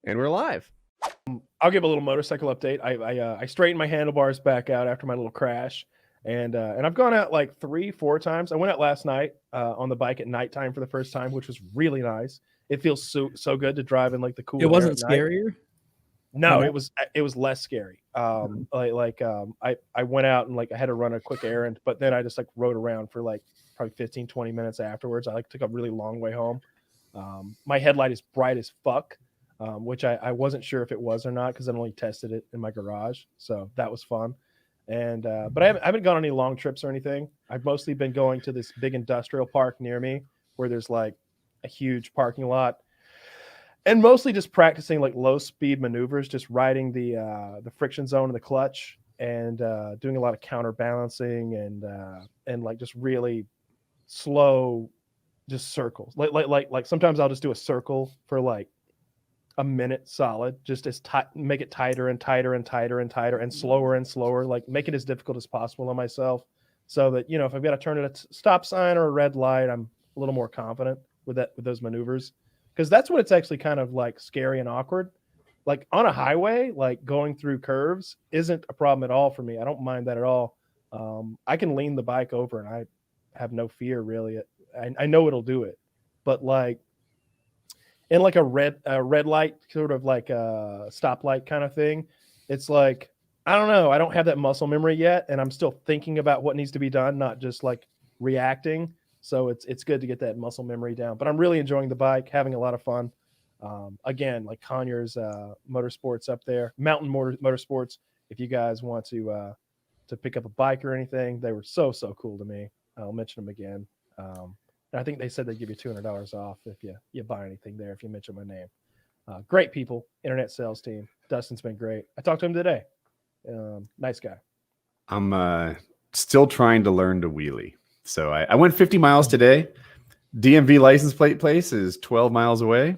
And we're live. I'll give a little motorcycle update. I straightened my handlebars back out after my little crash, and I've gone out like 3-4 times. I went out last night on the bike at nighttime for the first time, which was really nice. It feels so good to drive in like the cool. It wasn't air at night. scarier. No, it was less scary. I went out and like I had to run a quick errand, but then I just like rode around for like probably 15-20 minutes afterwards. I like took a really long way home. My headlight is bright as fuck. Which I wasn't sure if it was or not because I only tested it in my garage. So that was fun. And but I haven't gone on any long trips or anything. I've mostly been going to this big industrial park near me where there's like a huge parking lot, and mostly just practicing like low speed maneuvers, just riding the friction zone in the clutch and doing a lot of counterbalancing and like just really slow, just circles. Like sometimes I'll just do a circle for like a minute solid, just as tight, make it tighter and tighter and tighter and tighter and slower, like make it as difficult as possible on myself, so that if I've got to turn at a stop sign or a red light, I'm a little more confident with those maneuvers, because that's what it's actually kind of like scary and awkward. Like on a highway, like going through curves isn't a problem at all for me. I don't mind that at all. I can lean the bike over and I have no fear really. I know it'll do it, but like in like a red light, sort of like a stoplight kind of thing, it's like, I don't know. I don't have that muscle memory yet, and I'm still thinking about what needs to be done, not just like reacting. So it's good to get that muscle memory down. But I'm really enjoying the bike, having a lot of fun. Again, like Conyers Motorsports up there, Mountain Motorsports. If you guys want to pick up a bike or anything, they were so cool to me. I'll mention them again. I think they said they give you $200 off if you buy anything there, if you mention my name. Great people, internet sales team. Dustin's been great. I talked to him today. Nice guy. I'm still trying to learn to wheelie. So I went 50 miles today. DMV license plate place is 12 miles away.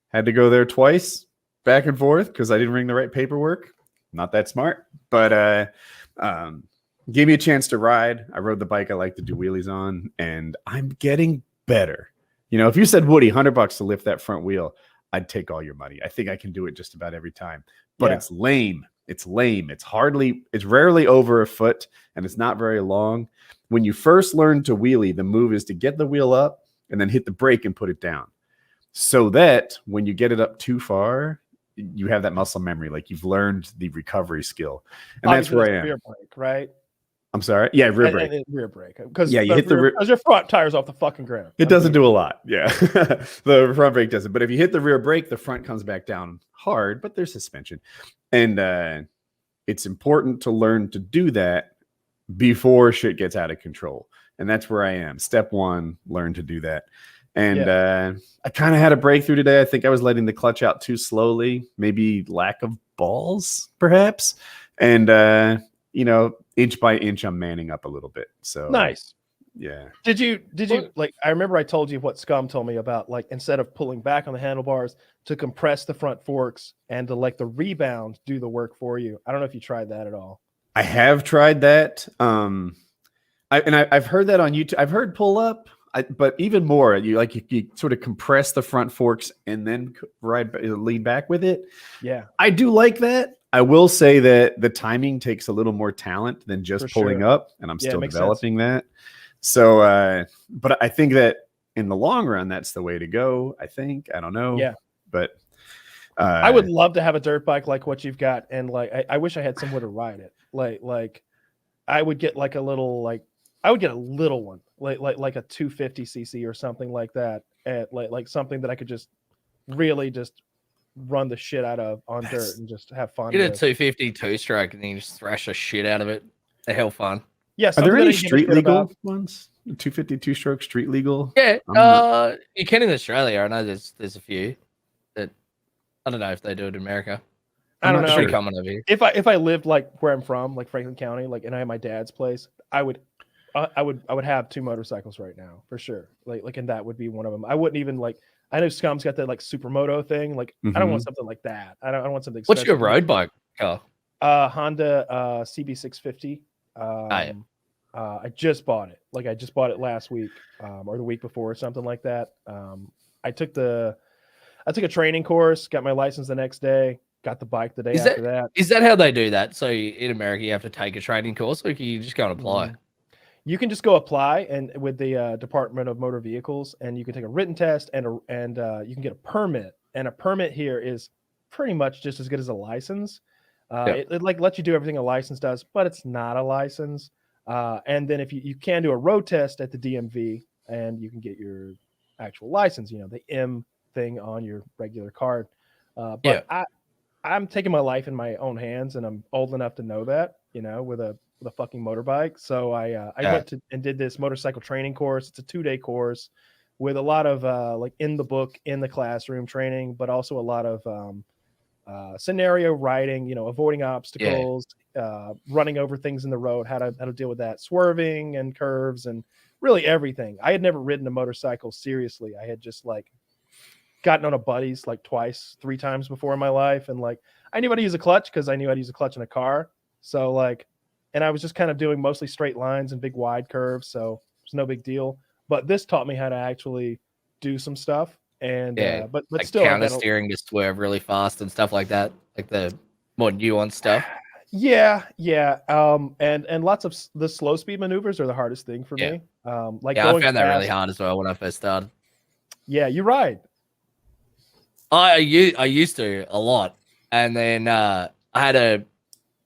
Had to go there twice, back and forth, because I didn't bring the right paperwork. Not that smart, but gave me a chance to ride. I rode the bike I like to do wheelies on, and I'm getting better. If you said, Woody, $100 to lift that front wheel, I'd take all your money. I think I can do it just about every time. But It's lame. It's lame. It's rarely over a foot, and it's not very long. When you first learn to wheelie, the move is to get the wheel up and then hit the brake and put it down, so that when you get it up too far, you have that muscle memory, like you've learned the recovery skill. And obviously, that's where I am. Rear brake, right? I'm sorry. Yeah, rear brake. And rear brake. Because you hit because your front tire's off the fucking ground. It doesn't do a lot. Yeah. The front brake doesn't. But if you hit the rear brake, the front comes back down hard, but there's suspension. And it's important to learn to do that before shit gets out of control. And that's where I am. Step one, learn to do that. And I kind of had a breakthrough today. I think I was letting the clutch out too slowly, maybe lack of balls, perhaps. And, inch by inch, I'm manning up a little bit. So nice. Yeah. Did you like, I remember I told you what Scum told me about, like, instead of pulling back on the handlebars, to compress the front forks and to let the rebound do the work for you. I don't know if you tried that at all. I have tried that. I've heard that on YouTube. I've heard pull up, but even more, you sort of compress the front forks and then lean back with it. Yeah. I do like that. I will say that the timing takes a little more talent than just pulling up, and I'm still developing that. So, but I think that in the long run, that's the way to go. I think. I don't know. Yeah. But I would love to have a dirt bike like what you've got, and like I wish I had somewhere to ride it. Like I would get like a little one, like a 250cc or something like that, at like something that I could just really just run the shit out of on dirt and just have fun. Get a 250 two-stroke and then you just thrash the shit out of it. They're hell fun. Yeah. Are there any street legal ones? 252 stroke street legal? Yeah. You can in Australia. I know there's a few that I don't know if they do it in America. I don't know. Pretty common over here. If I lived like where I'm from, like Franklin County, like, and I had my dad's place, I would have 2 motorcycles right now for sure. Like, and that would be one of them. I wouldn't even like. I know Scum's got that like supermoto thing. Like, I don't want something like that. I don't want something. What's your road bike car? Honda CB650. I just bought it. Like, I just bought it last week or the week before or something like that. I took a training course, got my license the next day, got the bike the day after that. Is that how they do that? So in America, you have to take a training course, or can you just go and apply? You can just go apply and with the Department of Motor Vehicles, and you can take a written test and you can get a permit. And a permit here is pretty much just as good as a license. It like lets you do everything a license does, but it's not a license. And then if you can do a road test at the DMV, and you can get your actual license, the M thing on your regular card. But I'm taking my life in my own hands, and I'm old enough to know that, with a fucking motorbike. So I went to and did this motorcycle training course. It's a 2-day course with a lot of like in the book, in the classroom training, but also a lot of scenario writing, avoiding obstacles, running over things in the road, how to deal with that, swerving and curves, and really everything. I had never ridden a motorcycle seriously. I had just like gotten on a buddy's like twice, 3 times before in my life. And like, I knew how to use a clutch because I knew how to use a clutch in a car. So like, and I was just kind of doing mostly straight lines and big wide curves. So it's no big deal. But this taught me how to actually do some stuff. And but like still, counter steering to swerve really fast and stuff like that, like the more nuanced stuff. Yeah. And lots of the slow speed maneuvers are the hardest thing for me. Like I going found that really fast. hard as well when I first started. Yeah, you ride. I used to a lot, and then I had a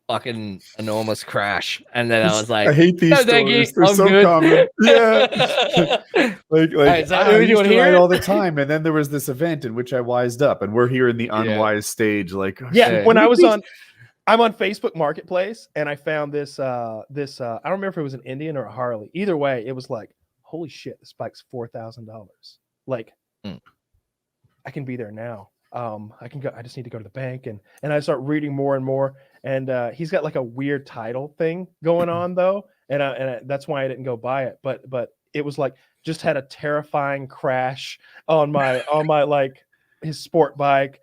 fucking enormous crash, and then I was like, I hate these "No, thank you. stories. They're I'm so good." common. Yeah. like Hey, is that I who used you to wanna hear ride it? all the time, and then there was this event in which I wised up, and we're here in the unwise stage. Like, oh, Yeah, shit, when who I are was these- I'm on Facebook Marketplace, and I found this I don't remember if it was an Indian or a Harley. Either way, it was like, holy shit, this bike's $4,000. Like, I can be there now. I can go. I just need to go to the bank, and I start reading more and more. And he's got like a weird title thing going on though, and that's why I didn't go buy it. But it was like just had a terrifying crash on my like his sport bike.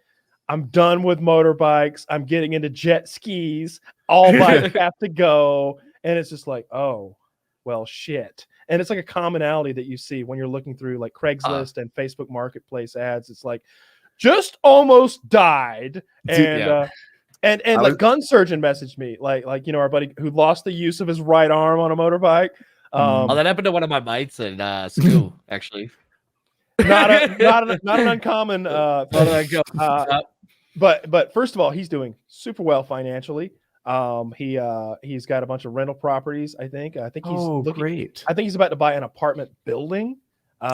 I'm done with motorbikes. I'm getting into jet skis. All bikes have to go, and it's just like, oh, well, shit. And it's like a commonality that you see when you're looking through like Craigslist and Facebook Marketplace ads. It's like, just almost died, and like Gun Surgeon messaged me, like our buddy who lost the use of his right arm on a motorbike. That happened to one of my mates in school, actually. Not an uncommon thing. But first of all, he's doing super well financially. He's got a bunch of rental properties. I think he's great. I think he's about to buy an apartment building.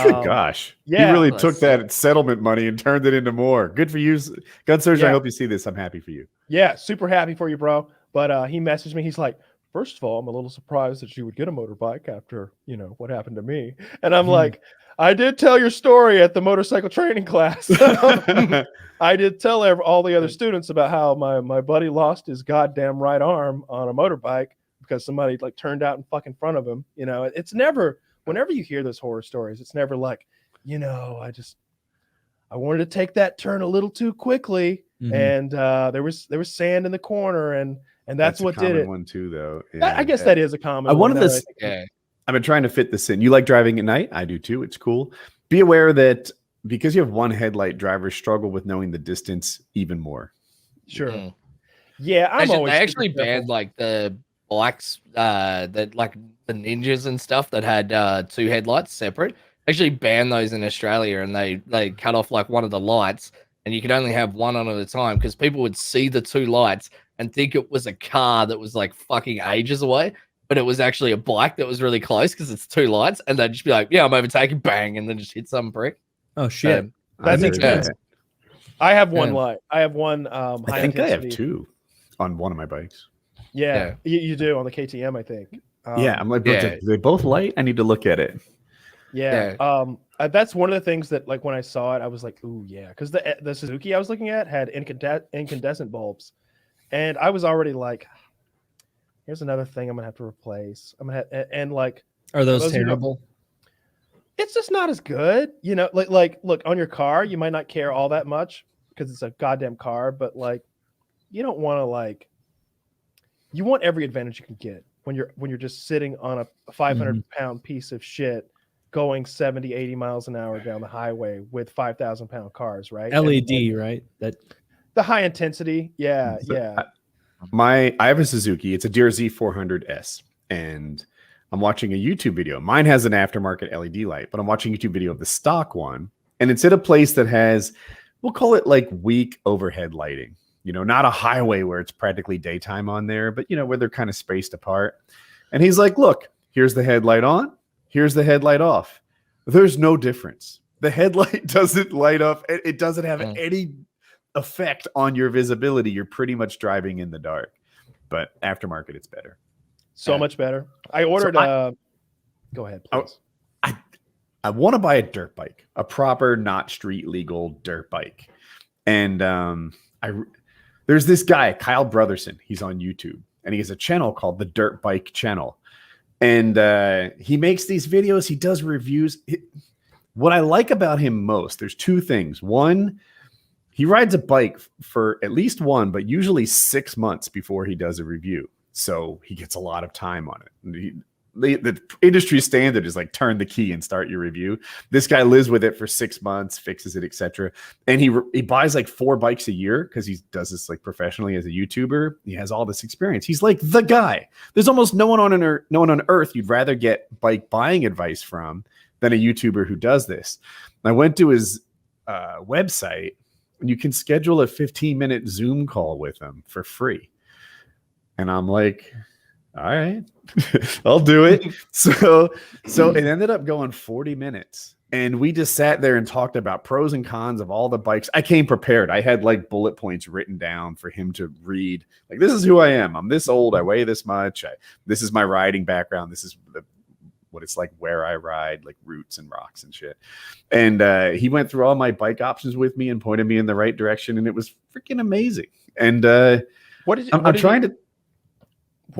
Good gosh. Yeah. He really took that settlement money and turned it into more. Good for you. Gun Surgeon, I hope you see this. I'm happy for you. Yeah, super happy for you, bro. But he messaged me. He's like, first of all, I'm a little surprised that you would get a motorbike after, what happened to me. And I'm like, I did tell your story at the motorcycle training class. I did tell all the other students about how my buddy lost his goddamn right arm on a motorbike because somebody like turned out in fucking front of him. It's never, whenever you hear those horror stories, it's never like, I wanted to take that turn a little too quickly, and there was sand in the corner, and that's what did it. One too, though. Yeah, I guess that is a common. One of this. I've been trying to fit this in. You like driving at night? I do too. It's cool. Be aware that because you have one headlight, drivers struggle with knowing the distance even more. Sure. Yeah, they actually banned like the bikes that like the Ninjas and stuff that had 2 headlights separate. Actually banned those in Australia, and they cut off like one of the lights, and you could only have one on at a time because people would see the 2 lights and think it was a car that was like fucking ages away, but it was actually a bike that was really close because it's 2 lights, and they'd just be like, yeah, I'm overtaking, bang, and then just hit some brick. Oh shit. That makes sense. I have one light. I have one I think I have 2 on one of my bikes. Yeah. You do on the KTM, I think. I'm like, they both light? I need to look at it. Yeah. That's one of the things that like when I saw it, I was like, ooh, yeah. Because the Suzuki I was looking at had incandescent bulbs. And I was already like, here's another thing I'm gonna have to replace. And like, are those terrible? It's just not as good, like look, on your car, you might not care all that much because it's a goddamn car, but like you don't want to you want every advantage you can get when you're just sitting on a 500-pound piece of shit going 70, 80 miles an hour down the highway with 5,000-pound cars, right? LED, right? That The high intensity, yeah, So, yeah. I have a Suzuki. It's a Deere Z400S, and I'm watching a YouTube video. Mine has an aftermarket LED light, but I'm watching a YouTube video of the stock one, and it's at a place that has, we'll call it like weak overhead lighting. You know, not a highway where it's practically daytime on there, but you know, where they're kind of spaced apart. And he's like, look, here's the headlight on, here's the headlight off. There's no difference. The headlight doesn't light up. It doesn't have any effect on your visibility. You're pretty much driving in the dark. But aftermarket, it's better. So much better. I ordered go ahead, please. I want to buy a dirt bike, a proper, not street legal dirt bike. And there's this guy, Kyle Brotherson. He's on YouTube, and he has a channel called the Dirt Bike Channel. And he makes these videos. He does reviews. What I like about him most, there's two things. One, he rides a bike for at least one, but usually 6 months before he does a review. So he gets a lot of time on it. The industry standard is like turn the key and start your review. This guy lives with it for 6 months, fixes it, etc. And he buys like 4 bikes a year because he does this like professionally as a YouTuber. He has all this experience. He's like the guy. There's almost no one on earth you'd rather get bike buying advice from than a YouTuber who does this. I went to his website, and you can schedule a 15-minute Zoom call with him for free. And I'm like, all right, I'll do it. So it ended up going 40 minutes. And we just sat there and talked about pros and cons of all the bikes. I came prepared. I had like bullet points written down for him to read. Like, this is who I am. I'm this old. I weigh this much. This is my riding background. This is what it's like where I ride, like routes and rocks and shit. And he went through all my bike options with me and pointed me in the right direction. And it was freaking amazing. And What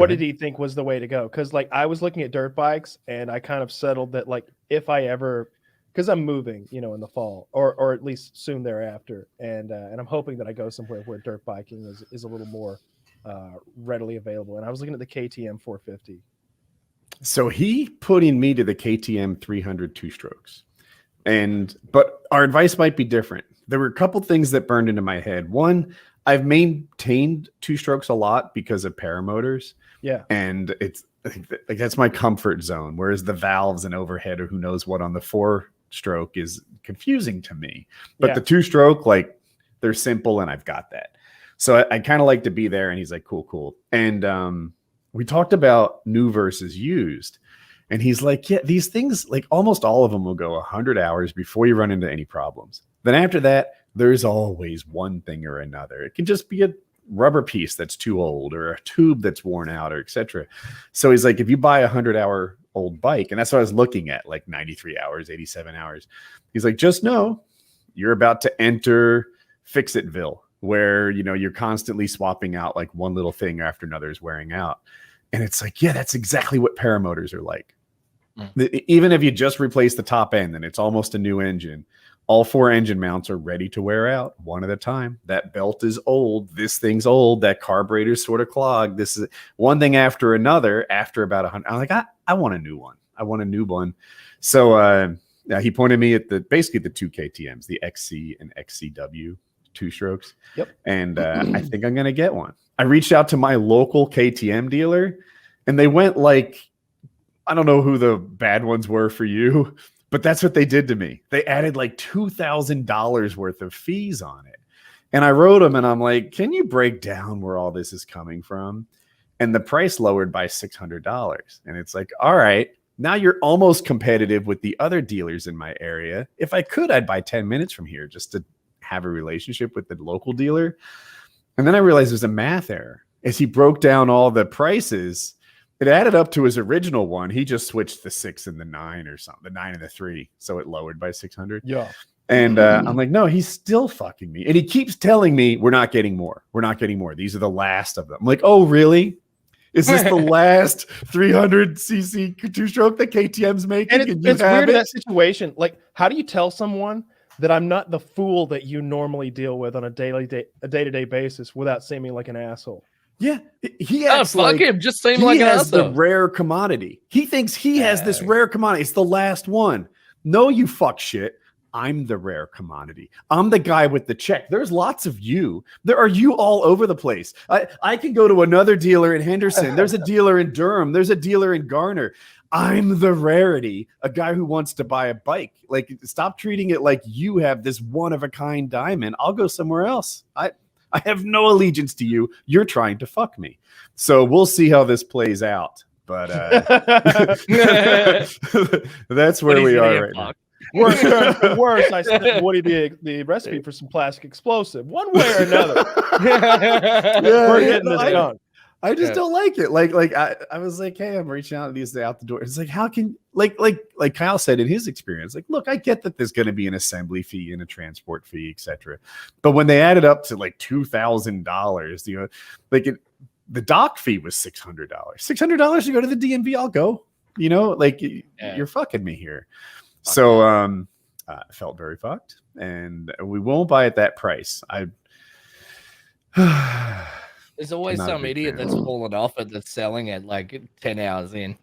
did he think was the way to go? Because like I was looking at dirt bikes, and I kind of settled that like if I ever, because I'm moving, you know, in the fall or at least soon thereafter, and I'm hoping that I go somewhere where dirt biking is a little more readily available. And I was looking at the KTM 450. So he put in me to the KTM 300 two-strokes, but our advice might be different. There were a couple things that burned into my head. One, I've maintained two-strokes a lot because of paramotors. Yeah. And it's like that's my comfort zone. Whereas the valves and overhead or who knows what on the 4-stroke is confusing to me. But the 2-stroke, like they're simple and I've got that. So I kind of like to be there. And he's like, cool. And we talked about new versus used. And he's like, yeah, these things, like almost all of them will go 100 hours before you run into any problems. Then after that, there's always one thing or another. It can just be a rubber piece that's too old or a tube that's worn out or etc. So he's like, if you buy 100-hour old bike, and that's what I was looking at, like 93 hours, 87 hours. He's like, just know you're about to enter Fix-It-ville, where, you know, you're constantly swapping out like one little thing after another is wearing out. And it's like, yeah, that's exactly what paramotors are like. Even if you just replace the top end and it's almost a new engine, all 4 engine mounts are ready to wear out one at a time. That belt is old. This thing's old. That carburetor's sort of clogged. This is one thing after another. After about 100, I'm like, I want a new one. I want a new one. So he pointed me at basically the 2 KTMs, the XC and XCW 2-strokes. Yep. And I think I'm going to get one. I reached out to my local KTM dealer, and they went like, I don't know who the bad ones were for you, but that's what they did to me. They added like $2,000 worth of fees on it. And I wrote them and I'm like, can you break down where all this is coming from? And the price lowered by $600. And it's like, all right, now you're almost competitive with the other dealers in my area. If I could, I'd buy 10 minutes from here just to have a relationship with the local dealer. And then I realized there's a math error. As he broke down all the prices, it added up to his original one. He just switched the 6 and the 9 or something, the 9 and the 3. So it lowered by 600. Yeah. And I'm like, no, he's still fucking me. And he keeps telling me, we're not getting more. We're not getting more. These are the last of them. I'm like, oh, really? Is this the last 300cc 2-stroke that KTM's making? And it's weird in that situation. Like, how do you tell someone that I'm not the fool that you normally deal with on a day-to-day basis without seeming like an asshole? Yeah, he Oh, acts fuck like him. Just seemed he like an has the asshole. rare commodity. He thinks he has this rare commodity. It's the last one. No, you fuck shit. I'm the rare commodity. I'm the guy with the check. There's lots of you. There are you all over the place. I can go to another dealer in Henderson. There's a dealer in Durham. There's a dealer in Garner. I'm the rarity, a guy who wants to buy a bike. Like, stop treating it like you have this one of a kind diamond. I'll go somewhere else. I have no allegiance to you. You're trying to fuck me. So we'll see how this plays out. But that's where we are right now. Worse, I sent Woody the recipe for some plastic explosive. One way or another, we're getting this done. I just don't like it. Like I was like, hey, I'm reaching out to these out the door. It's like, how can like Kyle said in his experience, like, look, I get that there's going to be an assembly fee and a transport fee, etc. But when they added up to like $2,000, you know, like the dock fee was $600. $600 to go to the DMV, I'll go. You know, like you're fucking me here. So I felt very fucked, and we won't buy at that price. There's always some idiot that's fallen off it that's selling it like 10 hours in.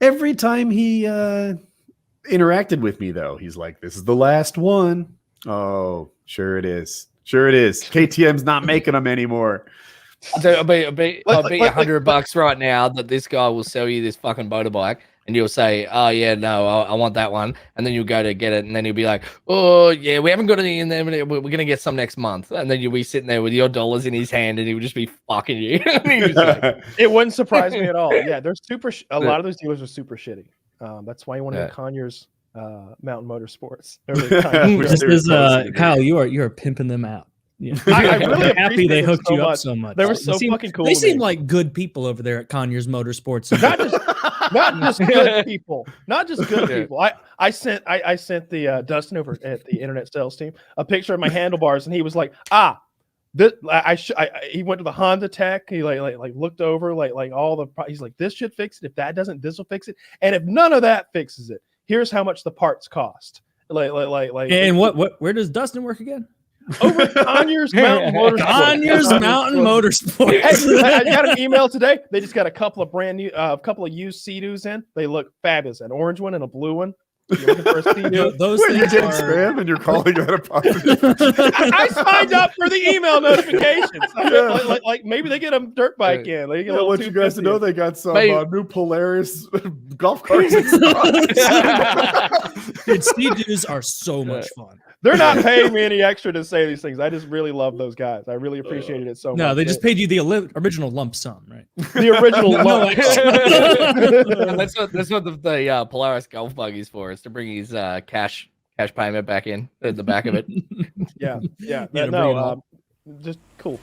Every time he interacted with me, though, he's like, this is the last one. Oh, sure it is. Sure it is. KTM's not making them anymore. I'll bet $100 right now that this guy will sell you this fucking motorbike, and you'll say, oh yeah, no, I want that one. And then you'll go to get it, and then he'll be like, oh yeah, we haven't got any in there. We're going to get some next month. And then you'll be sitting there with your dollars in his hand, and he would just be fucking you. Like, it wouldn't surprise me at all. Yeah, they're a lot of those dealers are super shitty. That's why you want to get Conyers Mountain Motorsports. This is Kyle, you're pimping them out. Yeah. I'm really happy they hooked you up so much. They were so fucking cool. They seem like good people over there at Conyers Motorsports. Not just good people. Not just good people. I sent the Dustin over at the internet sales team a picture of my handlebars, and he was like, he went to the Honda tech. He like looked over like all the. He's like, this should fix it. If that doesn't, this will fix it. And if none of that fixes it, here's how much the parts cost. And where does Dustin work again? Over at Conyers Mountain Motorsports. Conyers Mountain Motorsports. I got an email today. They just got a couple of brand new, couple of used Sea-Doos in. They look fabulous. An orange one and a blue one. You're looking for a Sea-Doo? Those When you're getting spam and you're calling that a positive. I signed up for the email notifications. Like maybe they get a dirt bike in. They get I want you guys to know they got some new Polaris golf carts. Dude, Sea-Doos are so much fun. They're not paying me any extra to say these things. I just really love those guys. I really appreciated it so much. No, they just paid you the original lump sum, right? The original lump. That's what the Polaris golf buggy's for. Is to bring his cash payment back in the back of it. Yeah. Yeah, No, just cool.